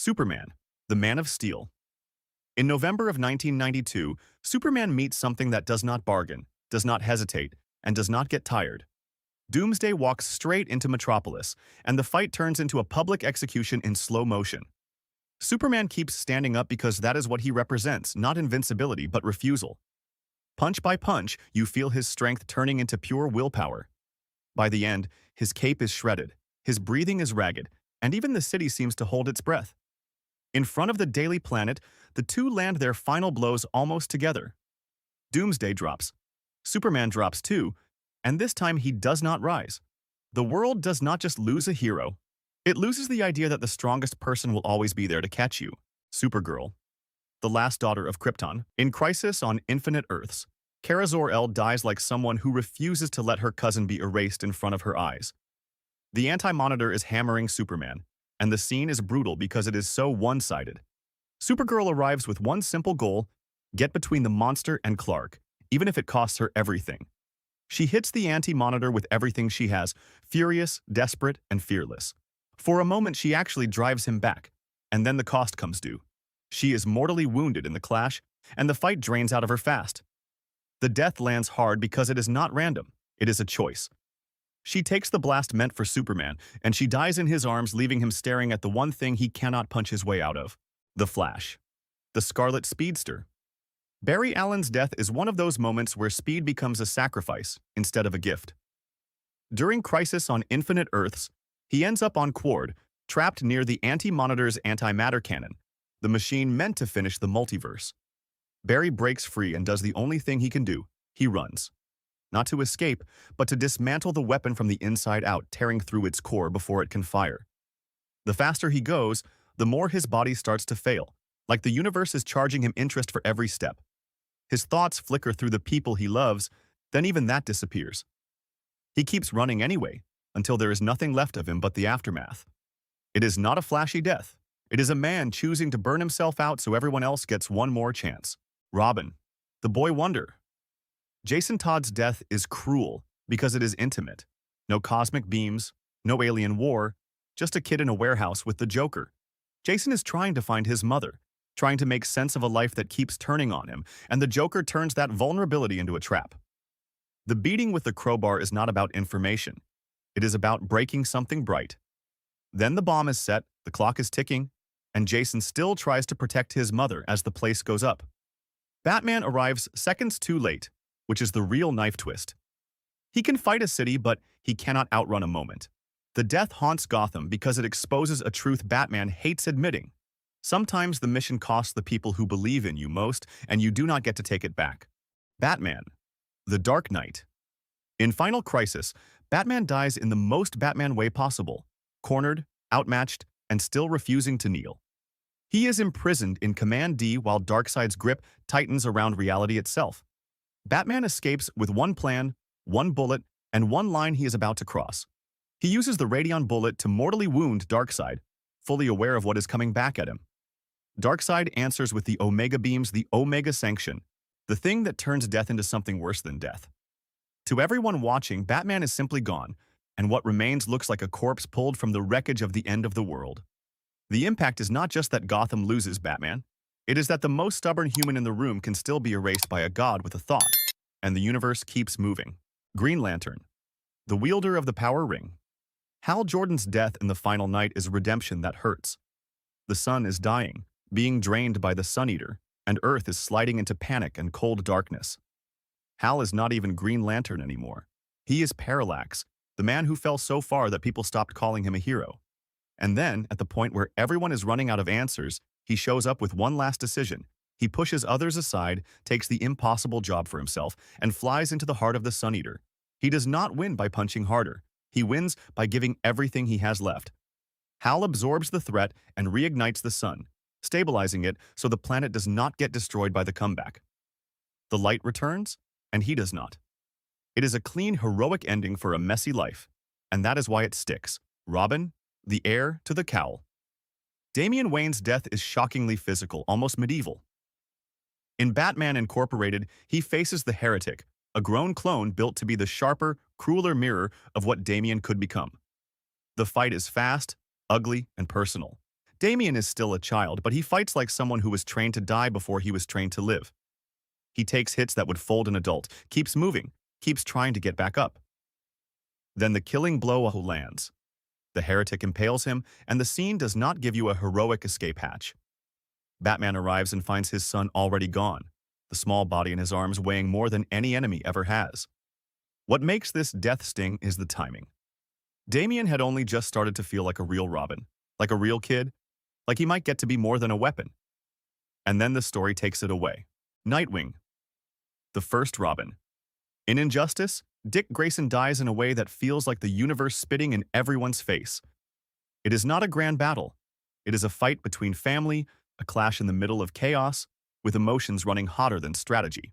Superman, the Man of Steel. In November of 1992, Superman meets something that does not bargain, does not hesitate, and does not get tired. Doomsday walks straight into Metropolis, and the fight turns into a public execution in slow motion. Superman keeps standing up because that is what he represents, not invincibility but refusal. Punch by punch, you feel his strength turning into pure willpower. By the end, his cape is shredded, his breathing is ragged, and even the city seems to hold its breath. In front of the Daily Planet, the two land their final blows almost together. Doomsday drops. Superman drops too, and this time he does not rise. The world does not just lose a hero. It loses the idea that the strongest person will always be there to catch you. Supergirl, the last daughter of Krypton. In Crisis on Infinite Earths, Kara Zor-El dies like someone who refuses to let her cousin be erased in front of her eyes. The Anti-Monitor is hammering Superman, and the scene is brutal because it is so one-sided. Supergirl arrives with one simple goal: get between the monster and Clark, even if it costs her everything. She hits the Anti-Monitor with everything she has, furious, desperate, and fearless. For a moment, she actually drives him back, and then the cost comes due. She is mortally wounded in the clash, and the fight drains out of her fast. The death lands hard because it is not random, it is a choice. She takes the blast meant for Superman, and she dies in his arms, leaving him staring at the one thing he cannot punch his way out of: the Flash, the Scarlet Speedster. Barry Allen's death is one of those moments where speed becomes a sacrifice instead of a gift. During Crisis on Infinite Earths, he ends up on Quard, trapped near the Anti-Monitor's antimatter cannon, the machine meant to finish the multiverse. Barry breaks free and does the only thing he can do: he runs. Not to escape, but to dismantle the weapon from the inside out, tearing through its core before it can fire. The faster he goes, the more his body starts to fail, like the universe is charging him interest for every step. His thoughts flicker through the people he loves, then even that disappears. He keeps running anyway, until there is nothing left of him but the aftermath. It is not a flashy death. It is a man choosing to burn himself out so everyone else gets one more chance. Robin, the boy wonder. Jason Todd's death is cruel because it is intimate. No cosmic beams, no alien war, just a kid in a warehouse with the Joker. Jason is trying to find his mother, trying to make sense of a life that keeps turning on him, and the Joker turns that vulnerability into a trap. The beating with the crowbar is not about information. It is about breaking something bright. Then the bomb is set, the clock is ticking, and Jason still tries to protect his mother as the place goes up. Batman arrives seconds too late, which is the real knife twist. He can fight a city, but he cannot outrun a moment. The death haunts Gotham because it exposes a truth Batman hates admitting. Sometimes the mission costs the people who believe in you most, and you do not get to take it back. Batman, the Dark Knight. In Final Crisis, Batman dies in the most Batman way possible: cornered, outmatched, and still refusing to kneel. He is imprisoned in Command D while Darkseid's grip tightens around reality itself. Batman escapes with one plan, one bullet, and one line he is about to cross. He uses the Radion bullet to mortally wound Darkseid, fully aware of what is coming back at him. Darkseid answers with the Omega beams, the Omega Sanction, the thing that turns death into something worse than death. To everyone watching, Batman is simply gone, and what remains looks like a corpse pulled from the wreckage of the end of the world. The impact is not just that Gotham loses Batman. It is that the most stubborn human in the room can still be erased by a god with a thought, and the universe keeps moving. Green Lantern, the wielder of the power ring. Hal Jordan's death in the final night is redemption that hurts. The sun is dying, being drained by the Sun Eater, and Earth is sliding into panic and cold darkness. Hal is not even Green Lantern anymore. He is Parallax, the man who fell so far that people stopped calling him a hero. And then, at the point where everyone is running out of answers, he shows up with one last decision. He pushes others aside, takes the impossible job for himself, and flies into the heart of the Sun Eater. He does not win by punching harder. He wins by giving everything he has left. Hal absorbs the threat and reignites the sun, stabilizing it so the planet does not get destroyed by the comeback. The light returns, and he does not. It is a clean, heroic ending for a messy life, and that is why it sticks. Robin, the heir to the cowl. Damian Wayne's death is shockingly physical, almost medieval. In Batman Incorporated, he faces the Heretic, a grown clone built to be the sharper, crueler mirror of what Damian could become. The fight is fast, ugly, and personal. Damian is still a child, but he fights like someone who was trained to die before he was trained to live. He takes hits that would fold an adult, keeps moving, keeps trying to get back up. Then the killing blow lands. The heretic impales him, and the scene does not give you a heroic escape hatch. Batman arrives and finds his son already gone, the small body in his arms weighing more than any enemy ever has. What makes this death sting is the timing. Damian had only just started to feel like a real Robin, like a real kid, like he might get to be more than a weapon. And then the story takes it away. Nightwing, the first Robin. In Injustice, Dick Grayson dies in a way that feels like the universe spitting in everyone's face. It is not a grand battle. It is a fight between family, a clash in the middle of chaos, with emotions running hotter than strategy.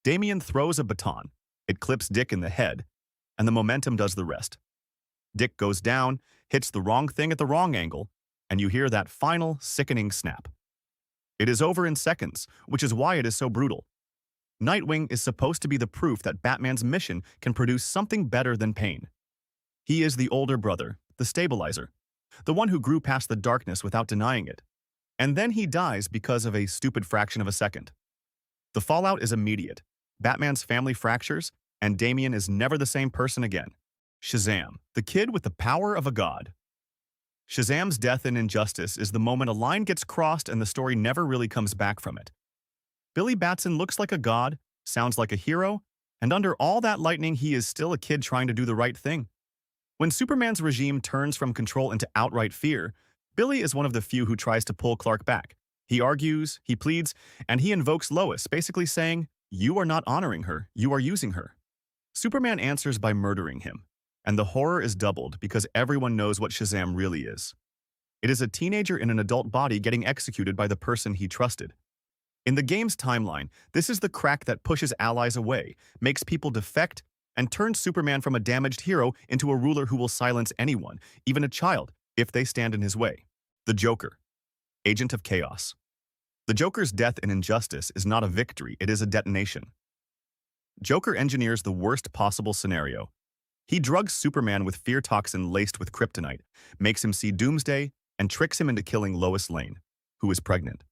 Damian throws a baton. It clips Dick in the head, and the momentum does the rest. Dick goes down, hits the wrong thing at the wrong angle, and you hear that final, sickening snap. It is over in seconds, which is why it is so brutal. Nightwing is supposed to be the proof that Batman's mission can produce something better than pain. He is the older brother, the stabilizer, the one who grew past the darkness without denying it. And then he dies because of a stupid fraction of a second. The fallout is immediate. Batman's family fractures, and Damian is never the same person again. Shazam, the kid with the power of a god. Shazam's death in Injustice is the moment a line gets crossed and the story never really comes back from it. Billy Batson looks like a god, sounds like a hero, and under all that lightning he is still a kid trying to do the right thing. When Superman's regime turns from control into outright fear, Billy is one of the few who tries to pull Clark back. He argues, he pleads, and he invokes Lois, basically saying, "You are not honoring her, you are using her." Superman answers by murdering him, and the horror is doubled because everyone knows what Shazam really is. It is a teenager in an adult body getting executed by the person he trusted. In the game's timeline, this is the crack that pushes allies away, makes people defect, and turns Superman from a damaged hero into a ruler who will silence anyone, even a child, if they stand in his way. The Joker, agent of chaos. The Joker's death in Injustice is not a victory, it is a detonation. Joker engineers the worst possible scenario. He drugs Superman with fear toxin laced with kryptonite, makes him see Doomsday, and tricks him into killing Lois Lane, who is pregnant.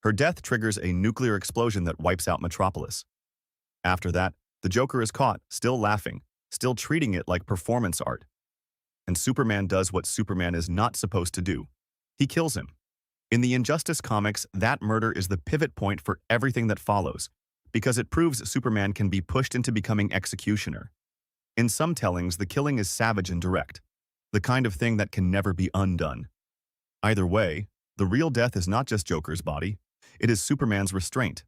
Her death triggers a nuclear explosion that wipes out Metropolis. After that, the Joker is caught, still laughing, still treating it like performance art. And Superman does what Superman is not supposed to do. He kills him. In the Injustice comics, that murder is the pivot point for everything that follows, because it proves Superman can be pushed into becoming executioner. In some tellings, the killing is savage and direct, the kind of thing that can never be undone. Either way, the real death is not just Joker's body, it is Superman's restraint.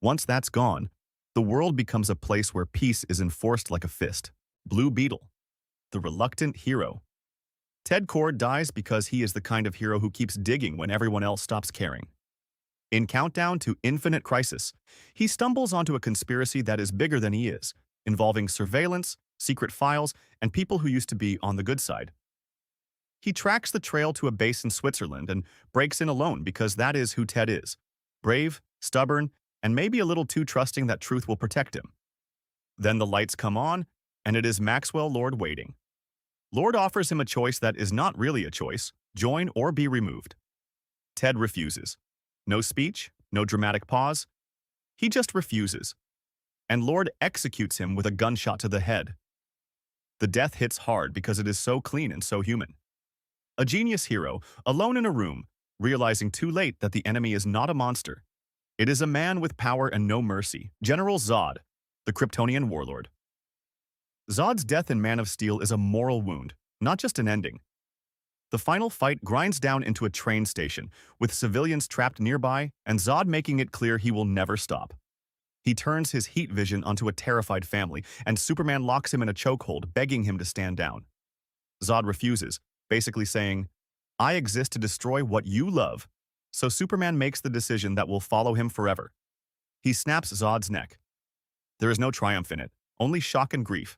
Once that's gone, the world becomes a place where peace is enforced like a fist. Blue Beetle, the reluctant hero. Ted Kord dies because he is the kind of hero who keeps digging when everyone else stops caring. In Countdown to Infinite Crisis, he stumbles onto a conspiracy that is bigger than he is, involving surveillance, secret files, and people who used to be on the good side. He tracks the trail to a base in Switzerland and breaks in alone because that is who Ted is. Brave, stubborn, and maybe a little too trusting that truth will protect him. Then the lights come on, and it is Maxwell Lord waiting. Lord offers him a choice that is not really a choice: join or be removed. Ted refuses. No speech, no dramatic pause. He just refuses. And Lord executes him with a gunshot to the head. The death hits hard because it is so clean and so human. A genius hero, alone in a room, realizing too late that the enemy is not a monster. It is a man with power and no mercy, General Zod, the Kryptonian warlord. Zod's death in Man of Steel is a moral wound, not just an ending. The final fight grinds down into a train station, with civilians trapped nearby and Zod making it clear he will never stop. He turns his heat vision onto a terrified family, and Superman locks him in a chokehold, begging him to stand down. Zod refuses, basically saying, "I exist to destroy what you love," so Superman makes the decision that will follow him forever. He snaps Zod's neck. There is no triumph in it, only shock and grief.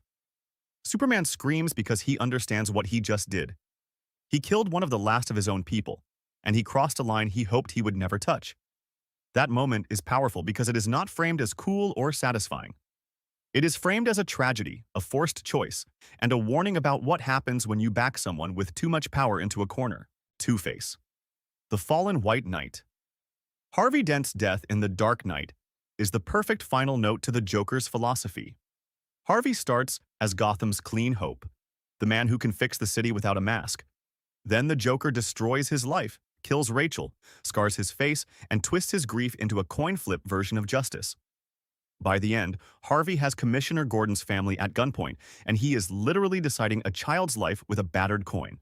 Superman screams because he understands what he just did. He killed one of the last of his own people, and he crossed a line he hoped he would never touch. That moment is powerful because it is not framed as cool or satisfying. It is framed as a tragedy, a forced choice, and a warning about what happens when you back someone with too much power into a corner. Two-Face. The Fallen White Knight. Harvey Dent's death in The Dark Knight is the perfect final note to the Joker's philosophy. Harvey starts as Gotham's clean hope, the man who can fix the city without a mask. Then the Joker destroys his life, kills Rachel, scars his face, and twists his grief into a coin-flip version of justice. By the end, Harvey has Commissioner Gordon's family at gunpoint, and he is literally deciding a child's life with a battered coin.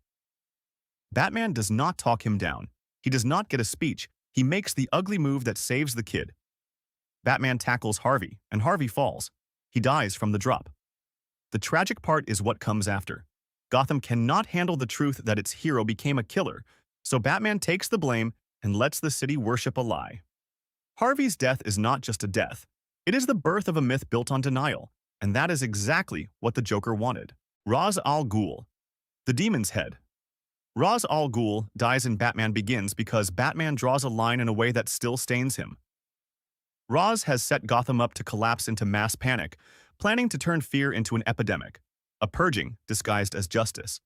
Batman does not talk him down. He does not get a speech. He makes the ugly move that saves the kid. Batman tackles Harvey, and Harvey falls. He dies from the drop. The tragic part is what comes after. Gotham cannot handle the truth that its hero became a killer, so Batman takes the blame and lets the city worship a lie. Harvey's death is not just a death. It is the birth of a myth built on denial, and that is exactly what the Joker wanted. Ra's al Ghul, the Demon's Head. Ra's al Ghul dies in Batman Begins because Batman draws a line in a way that still stains him. Ra's has set Gotham up to collapse into mass panic, planning to turn fear into an epidemic, a purging disguised as justice.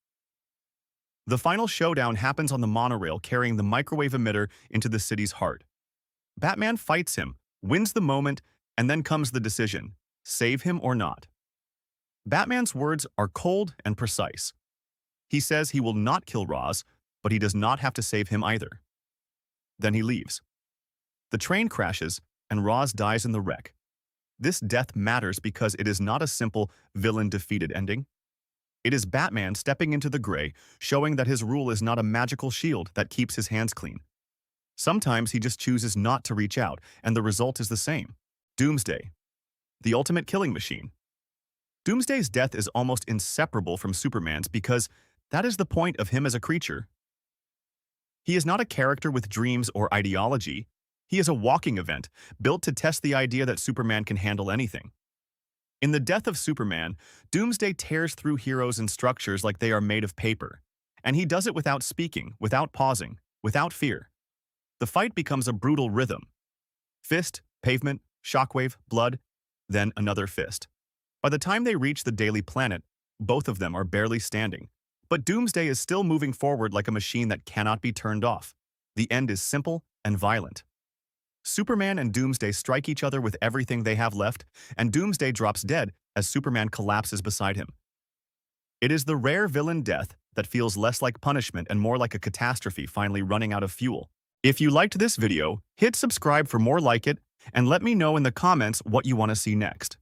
The final showdown happens on the monorail carrying the microwave emitter into the city's heart. Batman fights him, wins the moment, and then comes the decision, save him or not. Batman's words are cold and precise. He says he will not kill Ra's, but he does not have to save him either. Then he leaves. The train crashes, and Ra's dies in the wreck. This death matters because it is not a simple villain-defeated ending. It is Batman stepping into the gray, showing that his rule is not a magical shield that keeps his hands clean. Sometimes he just chooses not to reach out, and the result is the same. Doomsday, the ultimate killing machine. Doomsday's death is almost inseparable from Superman's because that is the point of him as a creature. He is not a character with dreams or ideology. He is a walking event, built to test the idea that Superman can handle anything. In the death of Superman, Doomsday tears through heroes and structures like they are made of paper. And he does it without speaking, without pausing, without fear. The fight becomes a brutal rhythm. Fist, pavement, shockwave, blood, then another fist. By the time they reach the Daily Planet, both of them are barely standing. But Doomsday is still moving forward like a machine that cannot be turned off. The end is simple and violent. Superman and Doomsday strike each other with everything they have left, and Doomsday drops dead as Superman collapses beside him. It is the rare villain death that feels less like punishment and more like a catastrophe finally running out of fuel. If you liked this video, hit subscribe for more like it, and let me know in the comments what you want to see next.